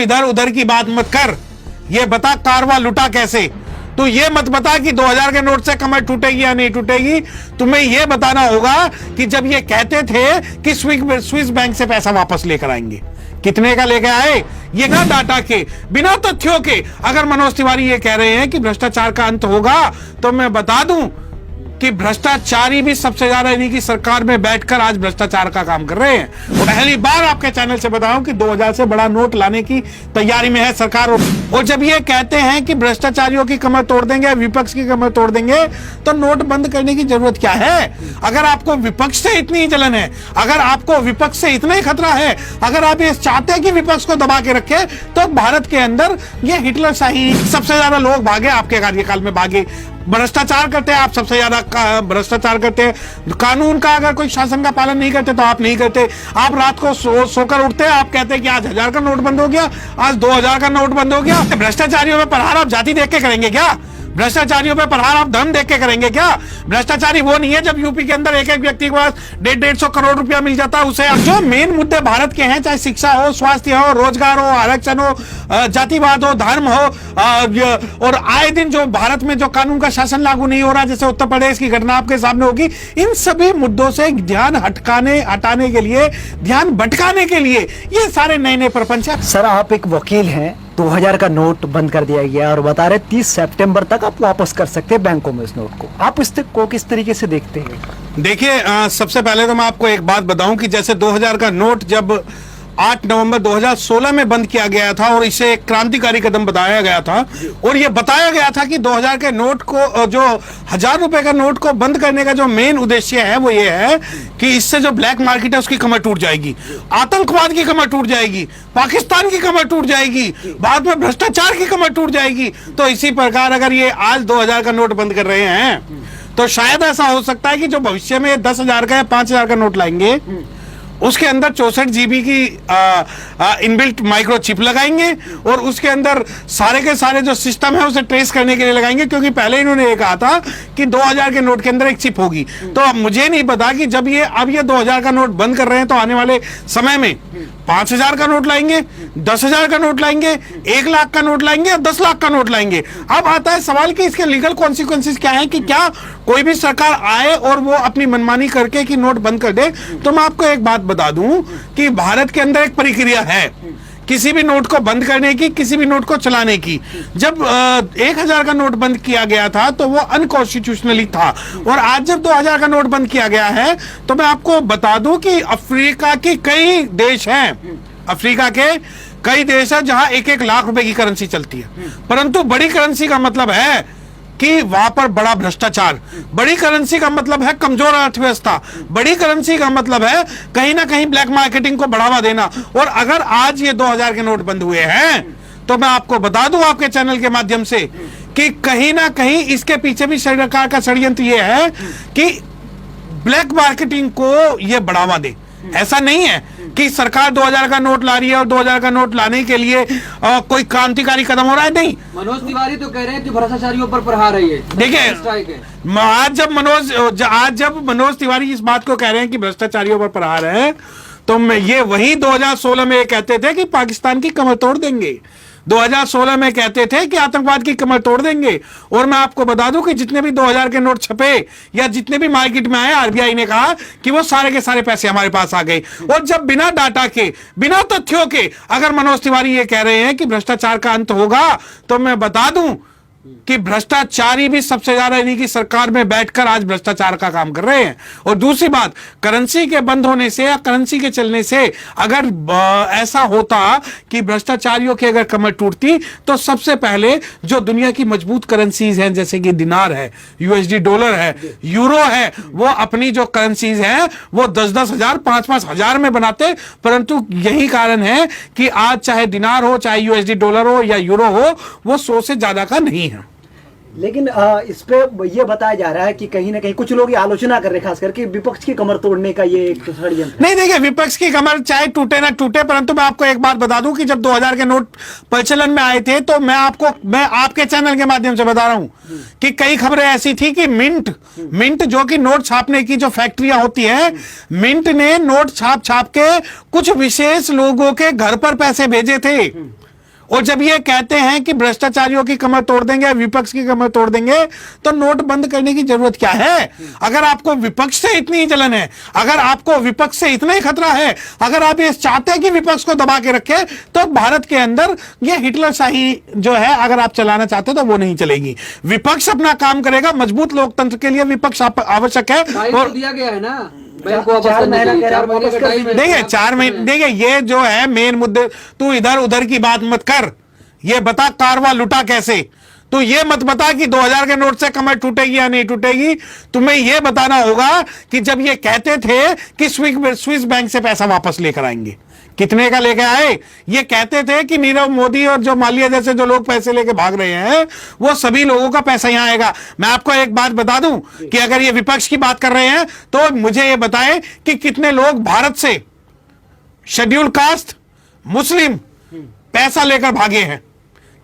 इधर उधर की बात मत कर, ये बता कारवा लुटा कैसे। तो ये मत बता कि 2000 के नोट से कमर टूटेगी या नहीं टूटेगी, तुम्हें ये बताना होगा कि जब ये कहते थे कि स्विस बैंक से पैसा वापस लेकर आएंगे, कितने का लेकर आए, ये ना डाटा के बिना तथ्यों के। अगर मनोज तिवारी ये कह रहे हैं कि भ्रष्टाचार का अंत होगा, तो मैं बता दूं कि भ्रष्टाचारी भी सबसे ज्यादा इन्हीं की सरकार में बैठकर आज भ्रष्टाचार का काम कर रहे हैं। और पहली बार आपके चैनल से बताऊं कि 2000 से बड़ा नोट लाने की तैयारी में है सरकार। और जब ये कहते हैं कि भ्रष्टाचारियों की कमर तोड़ देंगे, विपक्ष की कमर तोड़ देंगे, तो नोट बंद करने की जरूरत क्या है? अगर आपको विपक्ष से इतनी ही जलन है, अगर आपको विपक्ष से इतना ही खतरा है, अगर आप ये चाहते हैं कि विपक्ष को दबा के रखे, तो भारत के अंदर ये हिटलर शाही, सबसे ज्यादा लोग भागे आपके कार्यकाल में भागे। भ्रष्टाचार करते हैं आप, सबसे ज्यादा भ्रष्टाचार करते हैं। कानून का अगर कोई शासन का पालन नहीं करते तो आप नहीं करते। आप रात को सोकर उठते हैं, आप कहते हैं कि आज 1000 का नोट बंद हो गया, आज 2000 का नोट बंद हो गया। भ्रष्टाचारियों में प्रहार आप जाति देख के करेंगे क्या? भ्रष्टाचारियों पे प्रहार आप धन देख के करेंगे क्या? भ्रष्टाचारी वो नहीं है जब यूपी के अंदर एक एक व्यक्ति के पास 150 करोड़ रुपया मिल जाता है उसे। जो मेन मुद्दे भारत के हैं, चाहे शिक्षा हो, स्वास्थ्य हो, रोजगार हो, आरक्षण हो, जातिवाद हो, धर्म हो, और आए दिन जो भारत में जो कानून का शासन लागू नहीं हो रहा, जैसे उत्तर प्रदेश की घटना आपके सामने होगी, इन सभी मुद्दों से ध्यान हटाने के लिए, ध्यान भटकाने के लिए ये सारे नए नए प्रपंच है। सर, आप एक वकील हैं, 2000 का नोट बंद कर दिया गया और बता रहे 30 सितंबर तक आप वापस कर सकते हैं बैंकों में इस नोट को। आप इसको किस तरीके से देखते हैं? देखिए, सबसे पहले तो मैं आपको एक बात बताऊं कि जैसे 2000 का नोट जब 8 नवंबर 2016 में बंद किया गया था और इसे एक क्रांतिकारी कदम बताया गया था, और यह बताया गया था कि 2000 के नोट को, जो 1000 रुपए का नोट को बंद करने का जो मेन उद्देश्य है वो ये है कि इससे जो ब्लैक मार्केट है उसकी कमर टूट जाएगी, आतंकवाद की कमर टूट जाएगी, पाकिस्तान की कमर टूट जाएगी, बाद में भ्रष्टाचार की कमर टूट जाएगी। तो इसी प्रकार अगर ये आज 2000 का नोट बंद कर रहे हैं, तो शायद ऐसा हो सकता है कि जो भविष्य में 10,000 का या 5,000 का नोट लाएंगे, उसके अंदर 64 GB की इनबिल्ट माइक्रो चिप लगाएंगे और उसके अंदर सारे के सारे जो सिस्टम है उसे ट्रेस करने के लिए लगाएंगे, क्योंकि पहले इन्होंने ये कहा था कि 2000 के नोट के अंदर एक चिप होगी। तो अब मुझे नहीं पता कि जब ये 2000 का नोट बंद कर रहे हैं, तो आने वाले समय में 5000 का नोट लाएंगे, 10,000 का नोट लाएंगे, 1 लाख का नोट लाएंगे या 10 लाख का नोट लाएंगे। अब आता है सवाल कि इसके लीगल कॉन्सिक्वेंसेस क्या है, कि क्या कोई भी सरकार आए और वो अपनी मनमानी करके कि नोट बंद कर दे। तो मैं आपको एक बात बता दूं कि भारत के अंदर एक प्रक्रिया है किसी भी नोट को बंद करने की, किसी भी नोट को चलाने की। जब 1000 का नोट बंद किया गया था तो वो अनकॉन्स्टिट्यूशनली था, और आज जब 2000 का नोट बंद किया गया है, तो मैं आपको बता दूं कि अफ्रीका के कई देश हैं, अफ्रीका के कई देश हैं जहां 1-1 लाख रुपए की करेंसी चलती है, परंतु बड़ी करेंसी का मतलब है कि वहां पर बड़ा भ्रष्टाचार, बड़ी करेंसी का मतलब है कमजोर अर्थव्यवस्था, बड़ी करेंसी का मतलब है कहीं ना कहीं ब्लैक मार्केटिंग को बढ़ावा देना। और अगर आज ये 2000 के नोट बंद हुए हैं, तो मैं आपको बता दूं आपके चैनल के माध्यम से कि कहीं ना कहीं इसके पीछे भी सरकार का षड्यंत्र ये है कि ब्लैक मार्केटिंग को ये बढ़ावा दे। ऐसा नहीं है कि सरकार 2000 का नोट ला रही है और 2000 का नोट लाने के लिए कोई क्रांतिकारी कदम हो रहा है, नहीं। मनोज तिवारी तो कह रहे हैं कि भ्रष्टाचारियों पर प्रहार है ये। देखिए, आज जब मनोज तिवारी इस बात को कह रहे हैं कि भ्रष्टाचारियों पर प्रहार है, तो ये वही 2016 में कहते थे कि पाकिस्तान की कमर तोड़ देंगे, 2016 में कहते थे कि आतंकवाद की कमर तोड़ देंगे। और मैं आपको बता दूं कि जितने भी 2000 के नोट छपे या जितने भी मार्केट में आए, आरबीआई ने कहा कि वो सारे के सारे पैसे हमारे पास आ गए। और जब बिना डाटा के, बिना तथ्यों के अगर मनोज तिवारी ये कह रहे हैं कि भ्रष्टाचार का अंत होगा, तो मैं बता दूं कि भ्रष्टाचारी भी सबसे ज्यादा इन्हीं की सरकार में बैठकर आज भ्रष्टाचार का काम कर रहे हैं। और दूसरी बात, करेंसी के बंद होने से या करेंसी के चलने से अगर ऐसा होता कि भ्रष्टाचारियों की अगर कमर टूटती, तो सबसे पहले जो दुनिया की मजबूत करेंसीज हैं, जैसे कि दिनार है, यूएसडी डॉलर है, यूरो है, वो अपनी जो करेंसीज हैं वो 10-10 हजार, 5-5 हजार में बनाते। परंतु यही कारण है कि आज चाहे दिनार हो, चाहे यूएसडी डॉलर हो या यूरो हो, वो 100 से ज्यादा का नहीं है। लेकिन इस पे ये बताया जा रहा है कि कहीं ना कहीं कुछ लोग ये आलोचना कर रहे हैं, खास करके विपक्ष की कमर तोड़ने का ये एक षड्यंत्र। नहीं, देखिए, विपक्ष की कमर चाहे टूटे ना टूटे, परंतु मैं आपको एक बात बता दूं कि जब 2000 के नोट प्रचलन में आए थे, तो मैं आपके चैनल के माध्यम से बता रहा हूं कि कई खबरें ऐसी थी कि मिंट जो कि नोट छापने की जो फैक्ट्रियां होती है, मिंट ने नोट छाप के कुछ विशेष लोगों के घर पर पैसे भेजे थे। और जब ये कहते हैं कि भ्रष्टाचारियों की कमर तोड़ देंगे, विपक्ष की कमर तोड़ देंगे, तो नोट बंद करने की जरूरत क्या है? अगर आपको विपक्ष से इतनी ही जलन है, अगर आपको विपक्ष से इतना ही खतरा है, अगर आप ये चाहते हैं कि विपक्ष को दबा के रखे, तो भारत के अंदर ये हिटलरशाही जो है अगर आप चलाना चाहते हो तो वो नहीं चलेगी। विपक्ष अपना काम करेगा। मजबूत लोकतंत्र के लिए विपक्ष आवश्यक है। और दिया गया है ना, चार महीना कह रहा है, वापस कर दीजिए। देखिए 4 महीने, देखिए ये जो है मेन मुद्दे, तू इधर उधर की बात मत कर, ये बता कारवा लुटा कैसे। तो ये मत बता कि 2000 के नोट से कमर टूटेगी या नहीं टूटेगी। तुम्हें ये बताना होगा कि जब ये कहते थे कि स्विस बैंक से पैसा वापस लेकर आएंगे, कितने का लेकर आए? ये कहते थे कि नीरव मोदी और जो माल्या जैसे जो लोग पैसे लेके भाग रहे हैं, वो सभी लोगों का पैसा यहां आएगा। मैं आपको एक बात बता दूं कि अगर ये विपक्ष की बात कर रहे हैं तो मुझे ये बताएं कि कितने लोग भारत से शेड्यूल्ड कास्ट मुस्लिम पैसा लेकर भागे हैं?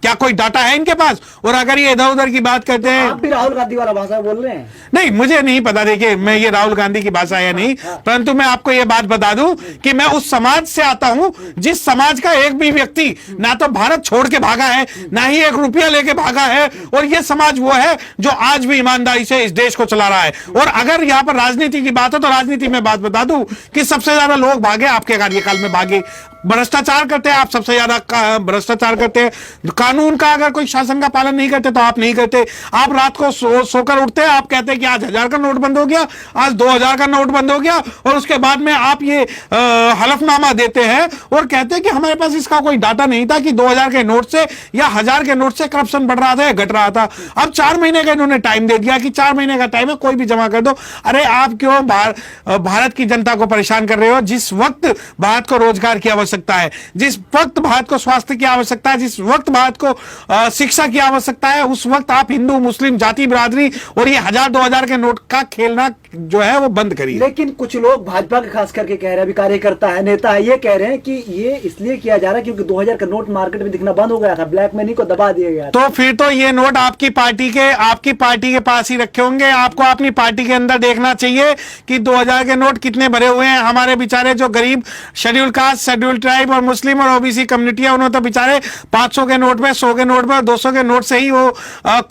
क्या कोई डाटा है इनके पास? और अगर ये इधर उधर की बात करते हैं, आप भी राहुल गांधी वाला भाषा बोल रहे हैं। नहीं, मुझे नहीं पता, देखिए मैं ये राहुल गांधी की भाषा या नहीं, परंतु मैं आपको ये बात बता दूं कि मैं उस समाज से आता हूं जिस समाज का एक भी व्यक्ति ना तो भारत छोड़ के भागा है, ना ही 1 रुपया लेके भागा है, और ये समाज वो है जो आज भी ईमानदारी से इस देश को चला रहा है। और अगर यहां पर राजनीति की बात हो तो राजनीति में बात बता दूं कि सबसे ज्यादा लोग भागे आपके कार्यकाल में भागे, भ्रष्टाचार करते हैं आप, सबसे ज्यादा भ्रष्टाचार करते हैं। कानून का अगर कोई शासन का पालन नहीं करते तो आप नहीं करते। आप रात को सोकर उठते हैं, आप कहते हैं कि आज 1000 का नोट बंद हो गया, आज 2000 का नोट बंद हो गया, और उसके बाद में आप ये हलफनामा देते हैं और कहते हैं कि हमारे पास इसका कोई डाटा नहीं था कि 2000 के नोट से या 1000 के नोट से करप्शन बढ़ रहा था या घट रहा था। अब 4 महीने का इन्होंने टाइम दे दिया कि 4 महीने का टाइम है, कोई भी जमा कर दो। अरे आप क्यों भारत की जनता को परेशान कर रहे हो? जिस वक्त भारत को रोजगार की आवश्यकता है, जिस वक्त भारत को स्वास्थ्य की आवश्यकता है, जिस वक्त भारत को शिक्षा की आवश्यकता है, उस वक्त आप हिंदू मुस्लिम जाति बिरादरी और ये 1000-2000 के नोट का खेलना जो है वो बंद करिए। लेकिन कुछ लोग भाजपा के खास करके कह रहे हैं, अभी कार्यकर्ता है, नेता है, ये कह रहे हैं कि ये इसलिए किया जा रहा है क्योंकि 2000 का नोट मार्केट में दिखना बंद हो गया था, ब्लैक मनी को दबा दिया गया था। तो फिर तो ये नोट आपकी पार्टी के पास ही रखे होंगे। आपको अपनी पार्टी के अंदर देखना चाहिए कि 2000 के नोट कितने भरे हुए हैं। हमारे बेचारे जो गरीब शेड्यूल्ड कास्ट, शेड्यूल्ड ट्राइब और मुस्लिम और ओबीसी कम्युनिटियां, उन्होंने तो बेचारे 500 के नोट में, 100 के नोट में, 200 के नोट से ही वो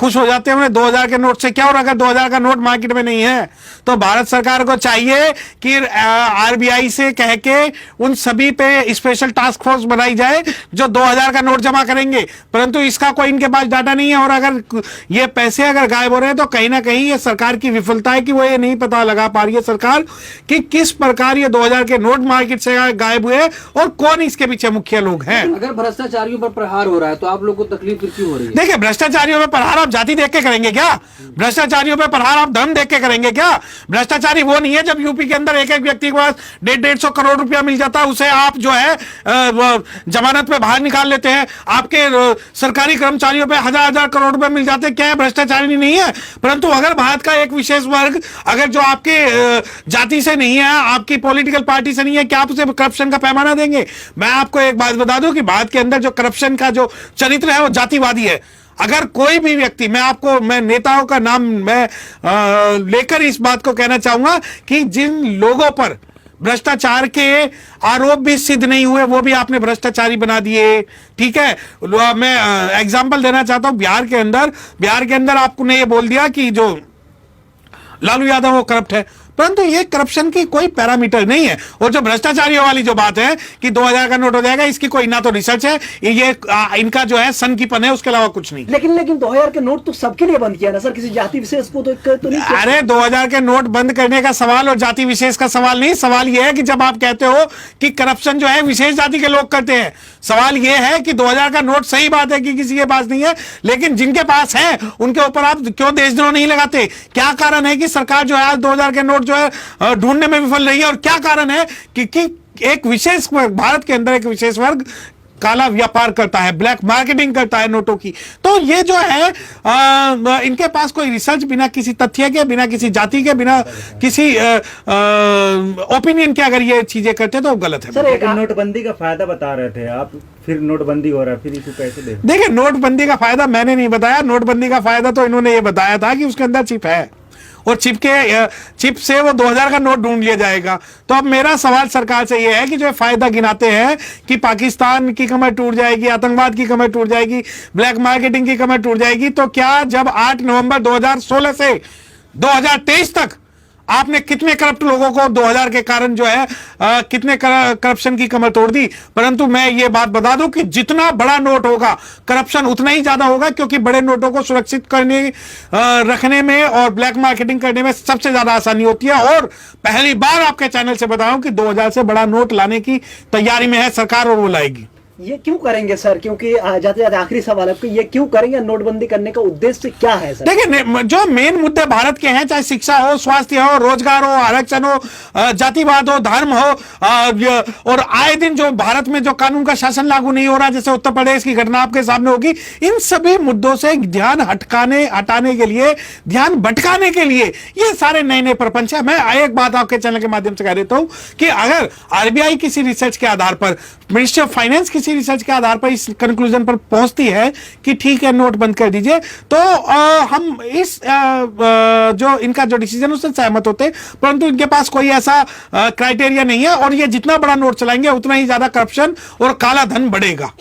खुश हो जाते हैं। उन्हें 2000 के नोट से क्या? और अगर 2000 का नोट मार्केट में नहीं है तो भारत सरकार को चाहिए कि आरबीआई से कह के उन सभी पे स्पेशल टास्क फोर्स बनाई जाए जो 2000 का नोट जमा करेंगे। परंतु इसका कोई इनके पास डाटा नहीं है, और अगर ये पैसे अगर गायब हो रहे हैं तो कहीं ना कहीं ये सरकार की विफलता है कि वो ये नहीं पता लगा पा रही है सरकार कि किस प्रकार ये 2000 के नोट मार्केट से गायब हुए और कौन इसके पीछे मुख्य लोग हैं। अगर भ्रष्टाचारियों पर प्रहार हो रहा है तो आप लोग को तकलीफ फिर क्यों हो रही है? देखिए, भ्रष्टाचारियों में प्रहार आप जाति देख के करेंगे क्या? भ्रष्टाचारियों पे प्रहार आप धन देख के करेंगे क्या? भ्रष्टाचारी वो नहीं है जब यूपी के अंदर एक एक व्यक्ति के पास 150-150 करोड़ रुपया मिल जाता है, उसे आप जो है जमानत पे बाहर निकाल लेते हैं। आपके सरकारी कर्मचारियों पे 1000-1000 करोड़ रुपए मिल जाते हैं, क्या है? भ्रष्टाचारी नहीं है। परंतु अगर भारत का एक विशेष वर्ग अगर जो आपके जाति से नहीं है, आपकी पॉलिटिकल पार्टी से नहीं है, क्या आप उसे करप्शन का पैमाना देंगे? मैं आपको एक बात बता दूं कि भारत के अंदर जो करप्शन का जो चरित्र है वो जातिवादी है। अगर कोई भी व्यक्ति, मैं नेताओं का नाम लेकर इस बात को कहना चाहूंगा कि जिन लोगों पर भ्रष्टाचार के आरोप भी सिद्ध नहीं हुए वो भी आपने भ्रष्टाचारी बना दिए, ठीक है। मैं एग्जांपल देना चाहता हूं, बिहार के अंदर आपने ये बोल दिया कि जो लालू यादव वो करप्ट है, परंतु ये करप्शन की कोई पैरामीटर नहीं है। और जो भ्रष्टाचारियों वाली जो बात है कि 2000 का नोट हो जाएगा, इसकी कोई ना तो रिसर्च है, ये इनका जो है सन की पन है, उसके अलावा कुछ नहीं। लेकिन 2000 के नोट तो सबके लिए बंद किया ना सर, किसी जाति विशेष को तो नहीं किया। अरे 2000 के नोट बंद करने का सवाल और जाति विशेष का सवाल नहीं। सवाल यह है कि जब आप कहते हो कि करप्शन जो है विशेष जाति के लोग करते हैं, सवाल यह है कि 2000 का नोट सही बात है कि किसी के पास नहीं है, लेकिन जिनके पास है उनके ऊपर आप क्यों देशद्रोह नहीं लगाते? क्या कारण है कि सरकार जो है आज 2000 के नोट जो है ढूंढने में विफल रही है? और क्या कारण है कि एक विशेष वर्ग, भारत के अंदर एक विशेष वर्ग काला व्यापार करता है, ब्लैक मार्केटिंग करता है नोटों की? तो ये जो है इनके पास कोई रिसर्च, बिना किसी तथ्य के, बिना किसी जाति के, बिना किसी ओपिनियन के अगर ये चीजें करते तो गलत है। सर, एक नोटबंदी का फायदा बता रहे थे आप, फिर नोटबंदी हो रहा है, फिर इसको कैसे देखिए, नोटबंदी का फायदा मैंने नहीं बताया। नोटबंदी का फायदा तो इन्होंने ये बताया था कि उसके अंदर चिप है, और चिप से वो 2000 का नोट ढूंढ लिया जाएगा। तो अब मेरा सवाल सरकार से ये है कि जो फायदा गिनाते हैं कि पाकिस्तान की कमर टूट जाएगी, आतंकवाद की कमर टूट जाएगी, ब्लैक मार्केटिंग की कमर टूट जाएगी, तो क्या जब 8 नवंबर 2016 से 2023 तक आपने कितने करप्ट लोगों को 2000 के कारण जो है कितने करप्शन की कमर तोड़ दी। परंतु मैं ये बात बता दूं कि जितना बड़ा नोट होगा करप्शन उतना ही ज्यादा होगा, क्योंकि बड़े नोटों को सुरक्षित करने रखने में और ब्लैक मार्केटिंग करने में सबसे ज्यादा आसानी होती है। और पहली बार आपके चैनल से बताऊं कि 2000 से बड़ा नोट लाने की तैयारी में है सरकार और वो लाएगी। ये क्यों करेंगे सर? क्योंकि जाते जाते आखिरी सवाल है आपको, ये क्यों करेंगे? नोटबंदी करने का उद्देश्य क्या है सर? देखिए, जो मेन मुद्दे भारत के हैं, चाहे शिक्षा हो, स्वास्थ्य हो, रोजगार हो, आरक्षण हो, जातिवाद हो, धर्म हो, और आए दिन जो भारत में जो कानून का शासन लागू नहीं हो रहा, जैसे उत्तर प्रदेश की घटना आपके सामने होगी, इन सभी मुद्दों से ध्यान हटाने के लिए, ध्यान भटकाने के लिए ये सारे नए नए प्रपंच है। मैं एक बात आपके चैनल के माध्यम से कह देता हूं कि अगर आरबीआई किसी रिसर्च के आधार पर, मिनिस्ट्री ऑफ फाइनेंस किसी रिसर्च के आधार पर इस कंक्लूजन पर पहुंचती है कि ठीक है नोट बंद कर दीजिए, तो हम इस जो इनका जो डिसीजन उससे सहमत होते हैं। परंतु इनके पास कोई ऐसा क्राइटेरिया नहीं है, और ये जितना बड़ा नोट चलाएंगे उतना ही ज्यादा करप्शन और काला धन बढ़ेगा।